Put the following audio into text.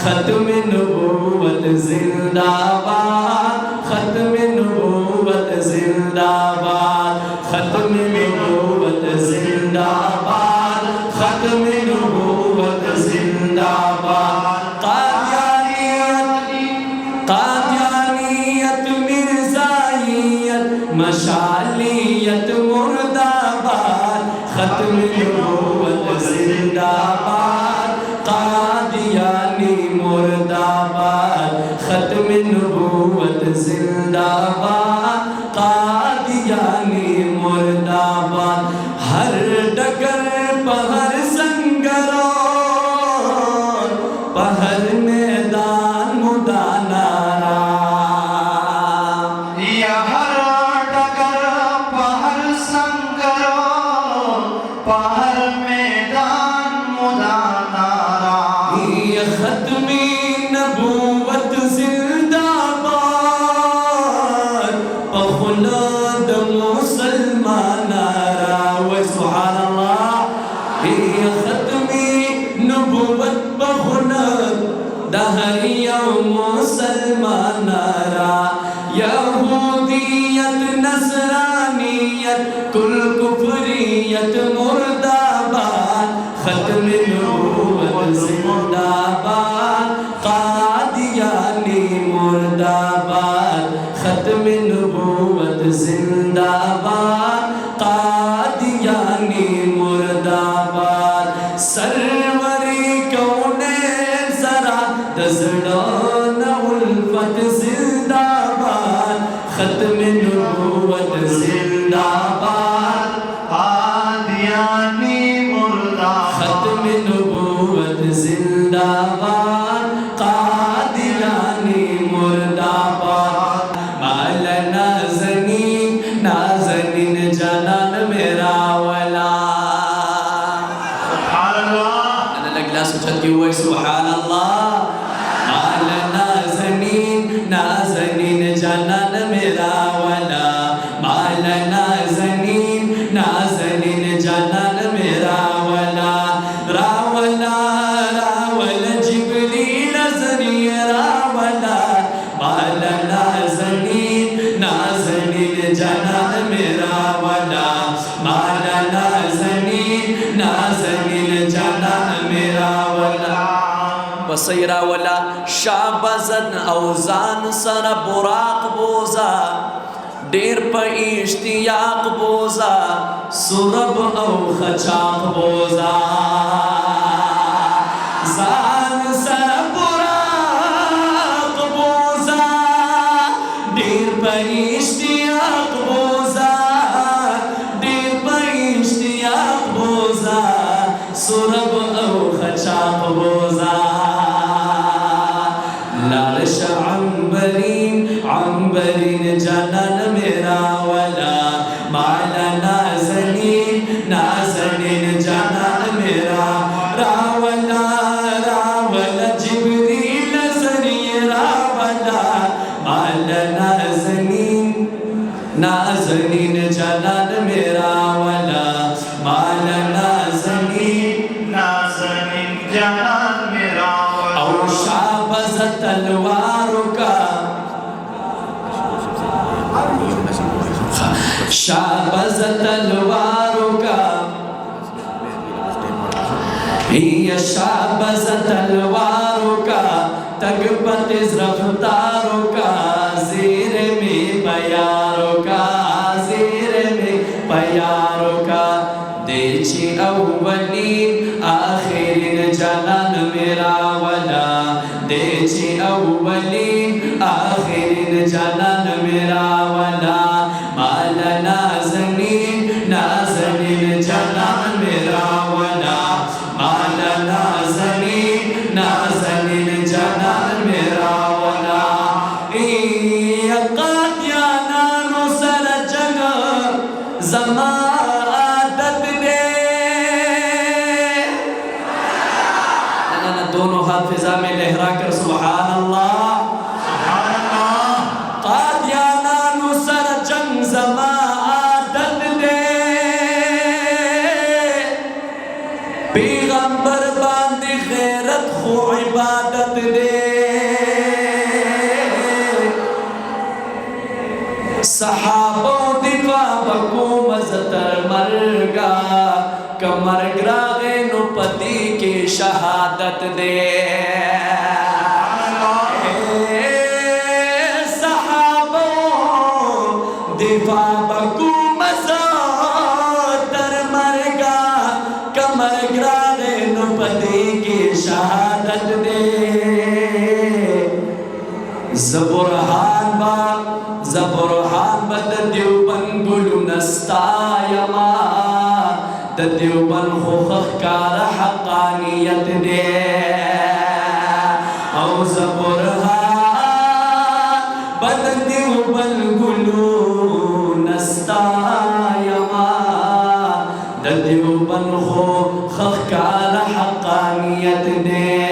खत्म नबूवत जिंदाबाद, खत्म नबूवत जिंदाबाद, खत्म नबूवत जिंदाबाद, खत्म नबूवत जिंदाबाद। कादियानियत मिर्जाइयत मशालियत मुर्दाबाद, खत्म नबूवत जिंदाबाद, कादियानी मुर्दाबाद, खत्म नबूवत जिंदाबाद, कादियानी मुर्दाबाद। हर डगर पहर संगरो, पहर मैदान मुदानारा, या हर डगर पहर संगरो, पहर मैदान मुदानारा। ये खत्मी नबूवत जिंदाबाद, पखुलद मुसलमानारा। व सुभान अल्लाह। ये खत्मी नबूवत पखुलद दहरिया मुसलमानारा। यहूदियत नसरानियत कुल कुफरियत मुर्दाबाद, खत्म नबूवत जिंदाबाद, कादियानी मुर्दाबाद, खत्म नबूवत जिंदाबाद, कादियानी मुर्दाबाद। सरवरी कौने जरा दजड़ान उल्फत जिंदाबाद, खत्म नबूवत जिंदाबाद, कादियानी मुर्दाबाद, खत्म नबूवत जिंदाबाद, कादियानी मुर्दाबाद। माला नाज़नीन नाज़नीन जनान मेरा वाला। सुभान अल्लाह। أنا الأجلاس وجدي هو سبحان الله. माला नाज़नीन नाज़नीन जनान मेरा वाला, माला नाज़नीन नाज़नीन जनान मेरा वाला। रावला रावल जिब्रील ज़रिए रावला, माला नाज़नीन नाज़नीन जनान मेरा वाला, माला नाज़नीन नाज़नीन जनान मेरा वाला। वसैरा वाला शाबज़न औज़ान सर बुराक बोजा, डेर पर इश्तियाक बोजा, सुरब औ खचाक बोजा। ज़ान सर बुराक बोजा, डेर पर इश्तियाक बोजा, डेर पर इश्तियाक बोजा, सुरब औ खचाक बोजा। लालश अंबरीन अंबरीन जनान मेरा वाला, माला नाज़नीन नाज़नीन जनान मेरा। रावला रावल जिब्रील ज़रिए रावला, माला नाज़नीन नाज़नीन जनान मेरा वाला, माला नाज़नीन नाज़नीन जनान मेरा वाला। और शाबज़ तलवारों का, शाबज़ तलवारों का, ये शाबज़ तलवारों का, तगपतिज़ रफ्तारों का, ज़ीर में प्यारों का, ज़ीर में प्यारों का। देची अव्वलीन आखिरीन जनान मेरा वाला, देची अव्वलीन आखिरीन जनान मेरा वाला। माला नाज़नीन नाज़नीन जनान मेरा वाला, माला नाज़नीन नाज़नीन जनान मेरा वाला। कादियाना नुसर जग ज़मादत दे। दोनों हाथ फिजा में लहरा कर सुभान अल्लाह। कादियाना नुसर जंग ज़मादत दे, पैगंबर बांदी खैरत खो इबादत दे सहाबों दिफा बको मजतर मरगा कमर ग्रागे नुपति की शहादत दे सहाबों दिफा बको मजतर मरगा कमर ग्रागे नुपति की शहादत दे ज़बुरहान बद देवबंद गुलु नस्तायमा द देवबंद हो कार हक़ानियत दे औ ज़बुरहान बद देवबंद गुलु नस्तायमा द देवबंद हो कार हक़ानियत दे